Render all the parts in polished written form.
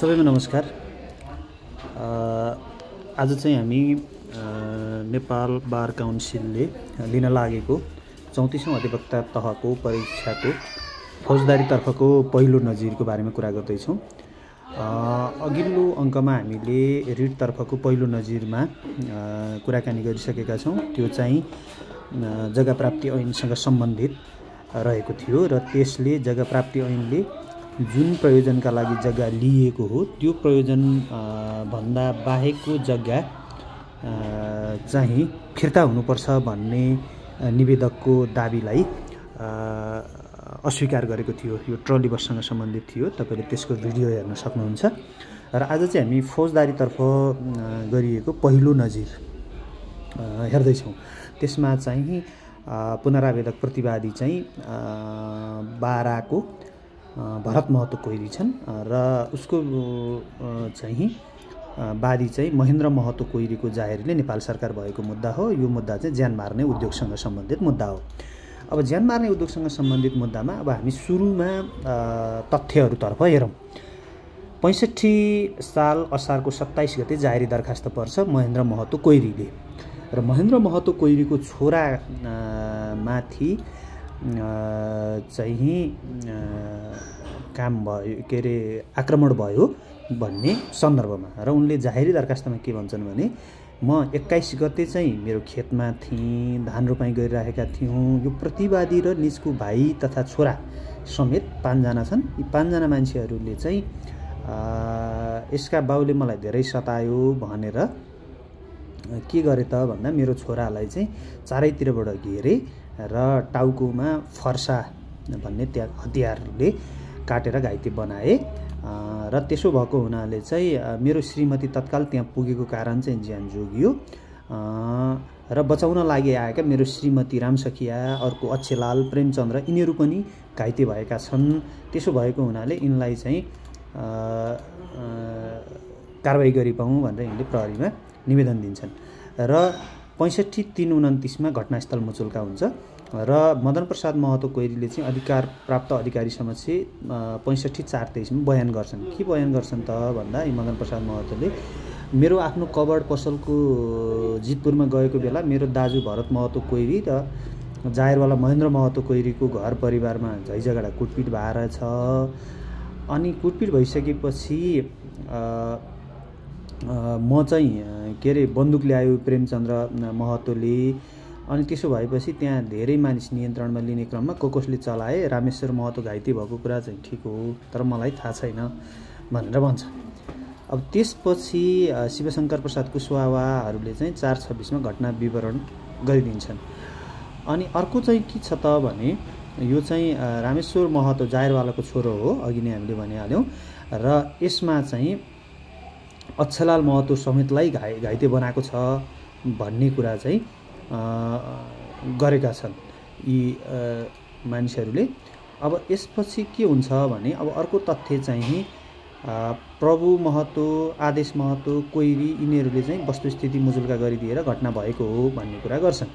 सबैमा नमस्कार। आज चाहिँ हामी नेपाल बार काउन्सिलले लिन लागेको 34औं अधिवक्ता तहको परीक्षाको फौजदारीतर्फको पहिलो नजिरको बारेमा कुरा गर्दैछौँ। अघिल्लो अङ्कमा हामीले रिटतर्फको पहिलो नजिरमा कुराकानी गरिसकेका छौँ। त्यो चाहिँ जग्गा प्राप्ति ऐनसँग सम्बन्धित रहेको थियो र त्यसले जग्गा प्राप्ति ऐनले जुन प्रयोजनका लागि जग्गा लिएको हो त्यो प्रयोजन भन्दा बाहेकको जग्गा चाहिँ फिर्ता हुनुपर्छ भन्ने निवेदकको दाबीलाई अस्वीकार गरेको थियो। यो ट्रली बससँग सम्बन्धित थियो। तपाईले त्यसको भिडियो हेर्न सक्नुहुन्छ। र आज चाहिँ हामी फौजदारीतर्फ गरिएको पहिलो नजिर हेर्दैछौँ। त्यसमा चाहिँ पुनरावेदक प्रतिवादी चाहिँ बाराको भरत महतो कोइरी छन् र उसको चाहिँ वादी चाहिँ महेन्द्र महतो कोइरीको जाहेरले नेपाल सरकार भएको मुद्दा हो। यो मुद्दा चाहिँ ज्यान मार्ने उद्योगसँग सम्बन्धित मुद्दा हो। अब ज्यान मार्ने उद्योगसँग सम्बन्धित मुद्दामा अब हामी सुरुमा तथ्यहरूतर्फ हेरौँ। 65 साल असारको 27 गते जाहेरी दरखास्त पर्छ महेन्द्र महतो कोइरीले र महेन्द्र महतो कोइरीको छोरा माथि चाहिँ काम भयो के अरे आक्रमण भयो भन्ने सन्दर्भमा र उनले जाहेरी दरखास्तमा के भन्छन् भने म 21 गते चाहिँ मेरो खेतमा थिएँ, धान रोपाई गरिरहेका थियौँ। यो प्रतिवादी र निजको भाइ तथा छोरा समेत 5 जना छन्। यी 5 जना मान्छेहरूले चाहिँ यसका बाउले मलाई धेरै सतायो भनेर के गरे त भन्दा मेरो छोरालाई चाहिँ चारैतिरबाट घेरे र टाउकोमा फर्सा भन्ने त्या हतियारले काटेर घाइते बनाए र त्यसो भएको हुनाले चाहिँ मेरो श्रीमती तत्काल त्यहाँ पुगेको कारण चाहिँ ज्यान जोगियो र बचाउन लागि आएका मेरो श्रीमती रामसखिया, अर्को अच्छेलाल, प्रेमचन्द्र यिनीहरू पनि घाइते भएका छन्। त्यसो भएको हुनाले यिनलाई चाहिँ कारबाही गरिपाउँ भनेर यिनले प्रहरीमा निवेदन दिन्छन् र 65/3/29 मा घटनास्थल मुचुल्का हुन्छ र मदन प्रसाद महतो कोइरीले चाहिँ अधिकार प्राप्त अधिकारी समक्ष 65/4/23 मा बयान गर्छन्। के बयान गर्छन् त भन्दा यी मदन प्रसाद महतोले मेरो आफ्नो कबड पसलको जितपुरमा गएको बेला मेरो दाजु भरत महतो कोइरी र जाहेरवाला महेन्द्र महतो कोइरीको घर परिवारमा झैझगडा कुटपिट भएर छ। अनि कुटपिट भइसकेपछि म चाहिँ के अरे बन्दुक ल्यायो प्रेमचन्द्र महतोले। अनि त्यसो भएपछि त्यहाँ धेरै मानिस नियन्त्रणमा लिने क्रममा कसले चलाए, रामेश्वर महतो घाइते भएको कुरा चाहिँ ठिक हो तर मलाई थाहा छैन भनेर भन्छ। अब त्यसपछि शिवशङ्कर प्रसाद कुशवाहाहरूले चाहिँ 4/26 मा घटना विवरण गरिदिन्छन्। अनि अर्को चाहिँ के छ त भने यो चाहिँ रामेश्वर महतो जाहेरवालाको छोरो हो, अघि नै हामीले भनिहाल्यौँ र यसमा चाहिँ अच्छेलाल महतो समेतलाई घाइते बनाएको छ भन्ने कुरा चाहिँ गरेका छन् यी मानिसहरूले। अब यसपछि के हुन्छ भने अब अर्को तथ्य चाहिँ प्रभु महतो, आदेश महतो, कोइरी यिनीहरूले चाहिँ वस्तुस्थिति मुजुल्का गरिदिएर घटना भएको हो भन्ने कुरा गर्छन्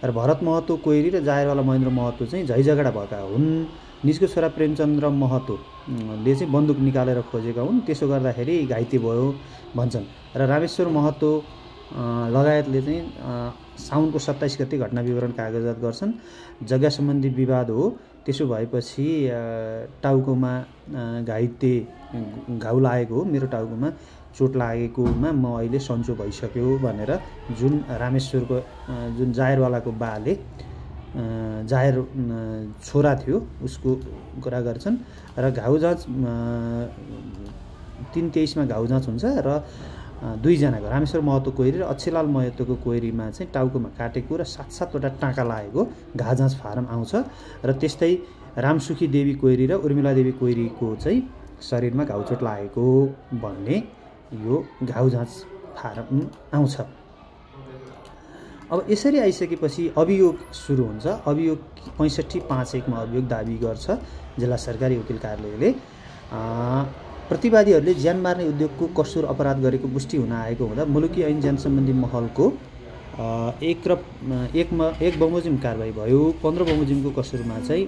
र भरत महतो कोइरी र जाहेरवाला महेन्द्र महतो चाहिँ झैझगडा भएका हुन्। निजको छोरा प्रेमचन्द्र महतोले चाहिँ बन्दुक निकालेर खोजेका हुन्, त्यसो गर्दाखेरि घाइते भयो भन्छन् र रामेश्वर महतो लगायतले चाहिँ साउनको 27 गते घटना विवरण कागजात गर्छन्। जग्गा सम्बन्धी विवाद हो, त्यसो भएपछि टाउकोमा घाइते घाउ लागेको हो, मेरो टाउकोमा चोट लागेकोमा म अहिले सन्चो भइसक्यो भनेर जुन रामेश्वरको जुन जाहेरवालाको बाले जाहेर छोरा थियो उसको कुरा गर्छन् र घाउ जाँच 3/23 मा घाउ जाँच हुन्छ र 2 जनाको रामेश्वर महतो कोइरी र अच्छेलाल महतोको कोइरीमा चाहिँ टाउकोमा काटेको र 7-7 वटा टाँका लागेको घाउ जाँच फारम आउँछ र त्यस्तै रामसुखी देवी कोइरी र उर्मिला देवी कोइरीको चाहिँ शरीरमा घाउचोट लागेको भन्ने यो घाउ जाँच फारम आउँछ। अब यसरी आइसकेपछि अभियोग सुरु हुन्छ। अभियोग 65/5/1 मा अभियोग दाबी गर्छ जिल्ला सरकारी वकिल कार्यालयले। प्रतिवादीहरूले ज्यान मार्ने उद्योगको कसुर अपराध गरेको पुष्टि हुन आएको हुँदा मुलुकी ऐन ज्यान सम्बन्धी महलको एक बमोजिम कारबाही भयो। 15 बमोजिमको कसुरमा चाहिँ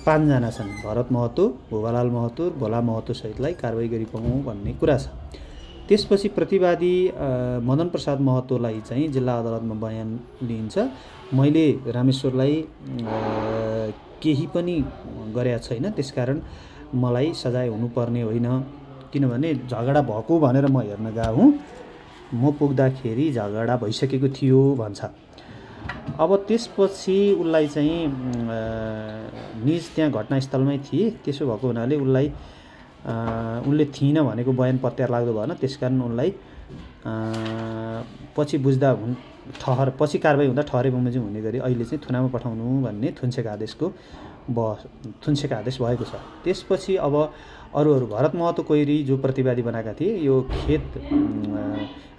5 जना छन्, भरत महतो, भुवालाल महतो, भोला महतो सहितलाई कारबाही गरिपाउँ भन्ने कुरा छ। त्यसपछि प्रतिवादी मदन प्रसाद महतोलाई चाहिँ जिल्ला अदालतमा बयान लिइन्छ। मैले रामेश्वरलाई केही पनि गरेका छैन, त्यसकारण मलाई सजाय हुनुपर्ने होइन, किनभने झगडा भएको भनेर म हेर्न गएको हुँ, म पुग्दाखेरि झगडा भइसकेको थियो भन्छ। अब त्यसपछि उसलाई चाहिँ निज त्यहाँ घटनास्थलमै थिए, त्यसो भएको हुनाले उनले थिइन भनेको बयान पत्यार लाग्दो भएन, त्यसकारण उनलाई पछि बुझ्दा पछि कारबाही हुँदा ठहरे बमोजिम हुने गरी अहिले चाहिँ थुनामा पठाउनु भन्ने थुन्सेका आदेश भएको छ। त्यसपछि अब अरू भरत महतो कोइरी जो प्रतिवादी बनाएका थिए, यो खेत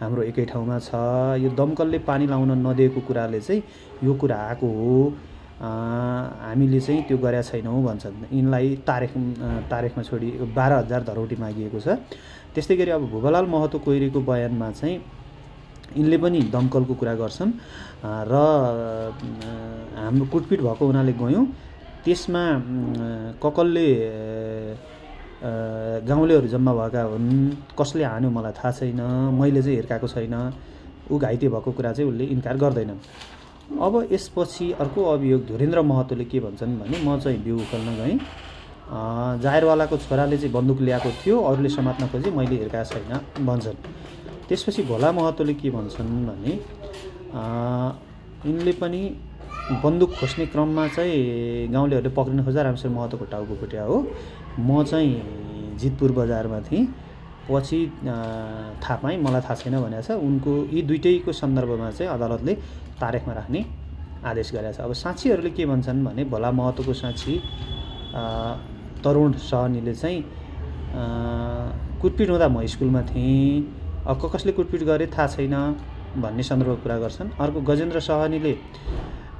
हाम्रो एकै ठाउँमा छ, यो दमकलले पानी लाउन नदिएको कुराले चाहिँ यो कुरा आएको हो, हामीले चाहिँ त्यो गरेका छैनौँ भन्छन्। यिनलाई तारिखमा छोडी 12,000 धरौटी मागिएको छ। त्यस्तै गरी अब भुवालाल महतो कोइरीको बयानमा चाहिँ यिनले पनि दमकलको कुरा गर्छन् र हाम्रो कुटपिट भएको हुनाले गयौँ, त्यसमा ककलले गाउँलेहरू जम्मा भएका हुन्, कसले हान्यो मलाई थाहा छैन, मैले चाहिँ हिर्काएको छैन, ऊ घाइते भएको कुरा चाहिँ उसले इन्कार गर्दैनन्। अब यसपछि अर्को अभियोग धुरेन्द्र महतोले के भन्छन् भने म चाहिँ बिउ उखेल्न गएँ, जाहेरवालाको छोराले चाहिँ बन्दुक ल्याएको थियो, अरूले समात्न खोजे, मैले हिर्काएको छैन भन्छन्। त्यसपछि भोला महतोले के भन्छन् भने यिनले पनि बन्दुक खोज्ने क्रममा चाहिँ गाउँलेहरूले पक्रिन खोज्दा रामेश्वर महतोको टाउको फुट्या हो, म चाहिँ जितपुर बजारमा थिएँ, पछि थाहा पाएँ, मलाई थाहा छैन भनेको छ। उनको यी दुइटैको सन्दर्भमा चाहिँ अदालतले तारिखमा राख्ने आदेश गरेको छ। अब साक्षीहरूले के भन्छन् भने भोला महतोको साक्षी तरुण सहनीले चाहिँ कुटपिट हुँदा म स्कुलमा थिएँ, कसले कुटपिट गरे थाहा छैन भन्ने सन्दर्भको कुरा गर्छन्। अर्को गजेन्द्र सहनीले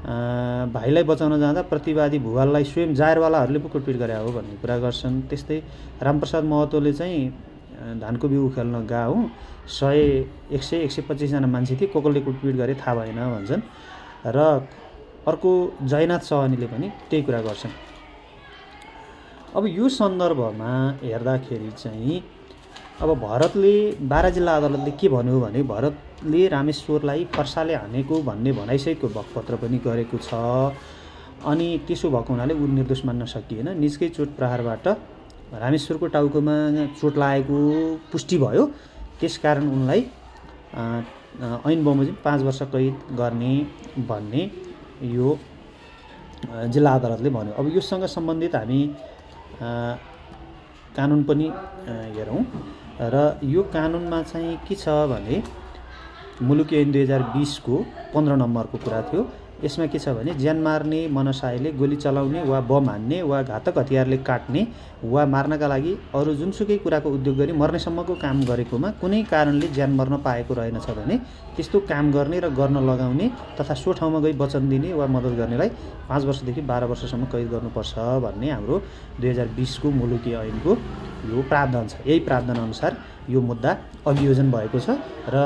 भाइलाई बचाउन जाँदा प्रतिवादी भुवाललाई स्वयं जाहेरवालाहरूले पो कुटपिट गरे हो भन्ने कुरा गर्छन्। त्यस्तै रामप्रसाद महतोले चाहिँ धानको बिउ खेल्न गएको हुँ, 100-125 जना मान्छे थिए, कसले कुटपिट गरे थाहा भएन भन्छन्। र अर्को जयनाथ सहनीले पनि त्यही कुरा गर्छन्। अब यो सन्दर्भमा हेर्दाखेरि चाहिँ अब भरतले बारा जिल्ला अदालतले के भन्यो भने भरतले रामेश्वरलाई फर्साले हानेको भन्ने भनाइसहितको बकपत्र पनि गरेको छ, अनि त्यसो भएको हुनाले ऊ निर्दोष मान्न सकिएन। निजकै चोट प्रहारबाट रामेश्वरको टाउकोमा चोट लागेको पुष्टि भयो, त्यसकारण उनलाई ऐन बमोजिम 5 वर्ष कैद गर्ने भन्ने यो जिल्ला अदालतले भन्यो। अब योसँग सम्बन्धित हामी कानुन पनि हेरौँ र यो कानुनमा चाहिँ के छ भने मुलुकी ऐन 2020 को 15 नम्बरको कुरा थियो। यसमा के छ भने ज्यान मार्ने मनसायले गोली चलाउने वा बम हान्ने वा घातक हतियारले काट्ने वा मार्नका लागि अरू जुनसुकै कुराको उद्योग गरी मर्नेसम्मको काम गरेकोमा कुनै कारणले ज्यान मर्न पाएको रहेनछ भने त्यस्तो काम गर्ने र गर्न लगाउने तथा सो ठाउँमा गई वचन दिने वा मद्दत गर्नेलाई 5 वर्षदेखि 12 वर्षसम्म कैद गर्नुपर्छ भन्ने हाम्रो 2020 को मुलुकी ऐनको यो प्रावधान छ। यही प्रावधान अनुसार यो मुद्दा अभियोजन भएको छ र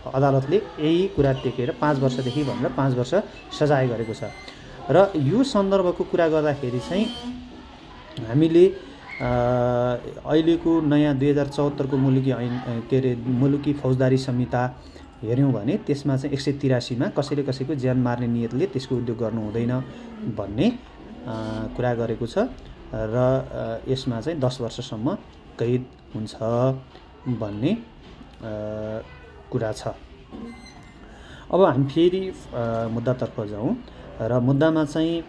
अदालतले यही कुरा टेकेर 5 वर्षदेखि भनेर 5 वर्ष सजाय गरेको छ। र यो सन्दर्भको कुरा गर्दाखेरि चाहिँ हामीले अहिलेको नयाँ 2074 को मुलुकी ऐन मुलुकी फौजदारी संहिता हेर्यौँ भने त्यसमा चाहिँ 183 मा कसैले कसैको ज्यान मार्ने नियतले त्यसको उद्योग गर्नु हुँदैन भन्ने कुरा गरेको छ र यसमा चाहिँ 10 वर्षसम्म कैद हुन्छ भन्ने कुरा छ। अब हामी फेरि मुद्दातर्फ जाउँ र मुद्दामा चाहिँ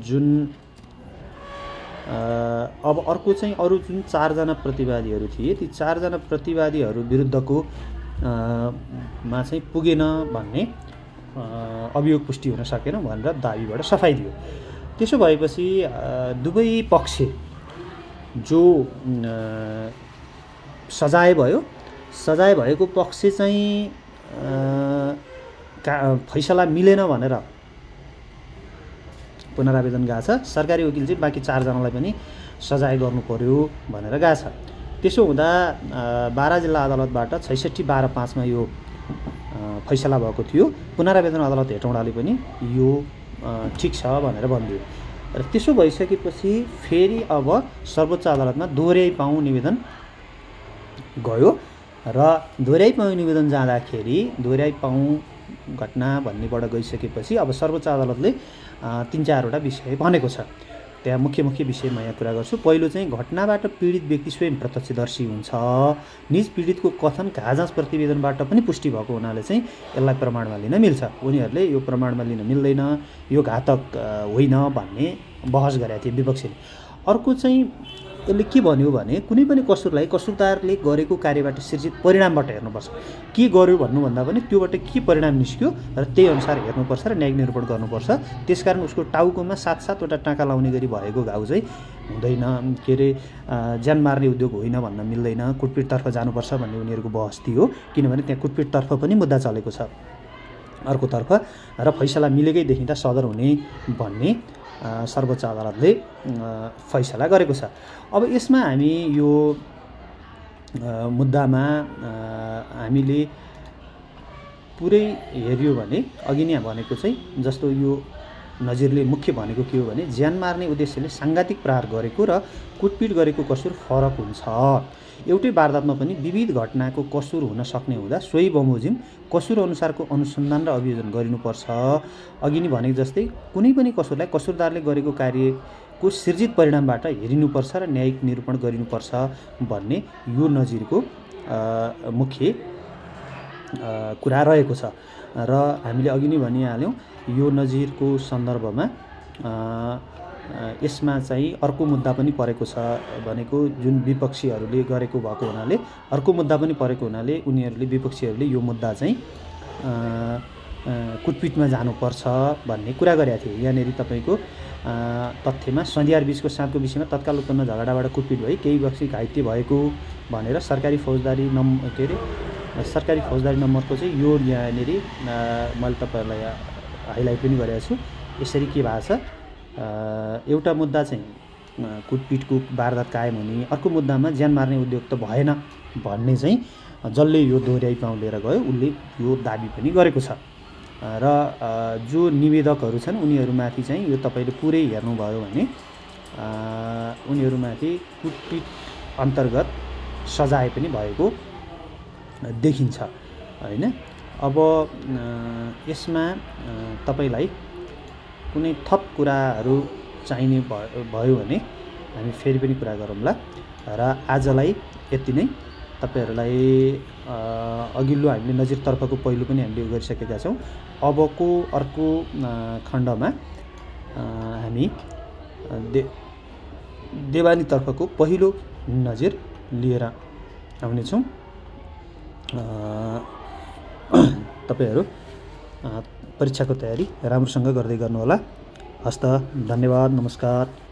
जुन अब अर्को चाहिँ अरू जुन 4 जना प्रतिवादीहरू थिए, ती 4 जना प्रतिवादीहरू विरुद्धको मा चाहिँ पुगेन भन्ने अभियोग पुष्टि हुन सकेन भनेर दाबीबाट सफाई दियो। त्यसो भएपछि दुवै पक्ष जो सजाय भएको पक्ष चाहिँ फैसला मिलेन भनेर पुनरावेदन गएको छ। सरकारी वकिल चाहिँ बाँकी 4 जनालाई पनि सजाय गर्नु पर्यो भनेर गएको छ। त्यसो हुँदा बारा जिल्ला अदालतबाट 66/12/5 मा यो फैसला भएको थियो। पुनरावेदन अदालत हेटौँडाले पनि यो ठिक छ भनेर भनिदियो। र त्यसो भइसकेपछि फेरि अब सर्वोच्च अदालतमा दोहोऱ्याइ पाउँ निवेदन गयो र दोहोऱ्याइ पाउँ निवेदन जाँदाखेरि दोहोऱ्याइ पाउँ घटना भन्नेबाट गइसकेपछि अब सर्वोच्च अदालतले 3-4वटा विषय भनेको छ। त्यहाँ मुख्य विषय म यहाँ कुरा गर्छु। पहिलो चाहिँ घटनाबाट पीडित व्यक्ति स्वयं प्रत्यक्षदर्शी हुन्छ। निज पीडितको कथन घाजाँच प्रतिवेदनबाट पनि पुष्टि भएको हुनाले चाहिँ यसलाई प्रमाणमा लिन मिल्छ। उनीहरूले यो प्रमाणमा लिन मिल्दैन, यो घातक होइन भन्ने बहस गरेका थिए विपक्षीले। अर्को चाहिँ यसले के भन्यो भने कुनै पनि कसुरलाई कसुरदारले गरेको कार्यबाट सिर्जित परिणामबाट हेर्नुपर्छ। के गर्यो भन्नुभन्दा पनि त्योबाट के परिणाम निस्क्यो र त्यही अनुसार हेर्नुपर्छ र न्यायिक निरूपण गर्नुपर्छ। त्यसकारण उसको टाउकोमा 7-7वटा टाँका लाउने गरी भएको घाउ चाहिँ हुँदैन, के अरे ज्यान मार्ने उद्योग होइन भन्न मिल्दैन, कुटपिटतर्फ जानुपर्छ भन्ने उनीहरूको बहस थियो। किनभने त्यहाँ कुटपिटतर्फ पनि मुद्दा चलेको छ अर्कोतर्फ, र फैसला मिलेकै देखिँदा सदर हुने भन्ने सर्वोच्च अदालतले फैसला गरेको छ। अब यसमा हामी यो मुद्दामा हामीले पुरै हेर्यो भने अघि नै भनेको चाहिँ जस्तो यो नजिरले मुख्य भनेको के हो भने ज्यान मार्ने उद्देश्यले साङ्घातिक प्रहार गरेको र कुटपिट गरेको कसुर फरक हुन्छ। एउटै वारदातमा पनि विविध घटनाको कसुर हुन सक्ने हुँदा सोही बमोजिम कसुर अनुसारको अनुसन्धान र अभियोजन गरिनुपर्छ। अघि नै भनेको जस्तै कुनै पनि कसुरलाई कसुरदारले गरेको कार्यको सिर्जित परिणामबाट हेरिनुपर्छ र न्यायिक निरूपण गरिनुपर्छ भन्ने यो नजिरको मुख्य कुरा रहेको छ। र हामीले अघि नै भनिहाल्यौँ यो नजिरको सन्दर्भमा यसमा चाहिँ अर्को मुद्दा पनि परेको छ भनेको जुन विपक्षीहरूले गरेको भएको हुनाले अर्को मुद्दा पनि परेको हुनाले उनीहरूले विपक्षीहरूले यो मुद्दा चाहिँ कुटपिटमा जानुपर्छ भन्ने कुरा गरेका थिए। यहाँनिर तपाईँको तथ्यमा सन्धियार बीचको साँधको विषयमा तत्काल उत्पन्न झगडाबाट कुटपिट भई केही व्यक्ति घाइते भएको भनेर सरकारी फौजदारी नम्बरको चाहिँ यो यहाँनिर मैले तपाईँहरूलाई हाइलाइट पनि गरेको छु। यसरी के भएको छ, एउटा मुद्दा चाहिँ कुटपिटको वारदात कायम हुने, अर्को मुद्दामा ज्यान मार्ने उद्योग त भएन भन्ने चाहिँ जसले यो दोहोऱ्याइ पाउँ लिएर गयो उसले यो दाबी पनि गरेको छ। र जो निवेदकहरू छन् उनीहरूमाथि चाहिँ यो तपाईँले पुरै हेर्नुभयो भने उनीहरूमाथि कुटपिट अन्तर्गत सजाय पनि भएको देखिन्छ होइन। अब यसमा तपाईँलाई कुनै थप कुराहरू चाहिने भयो भने हामी फेरि पनि कुरा गरौँला। र आजलाई यति नै। तपाईँहरूलाई अघिल्लो हामीले नजिरतर्फको पहिलो पनि हामीले गरिसकेका छौँ। अबको अर्को खण्डमा हामी देवानीतर्फको पहिलो नजिर लिएर आउनेछौँ। तपाईँहरू परीक्षाको तयारी राम्रोसँग गर्दै गर्नुहोला। हस्त, धन्यवाद, नमस्कार।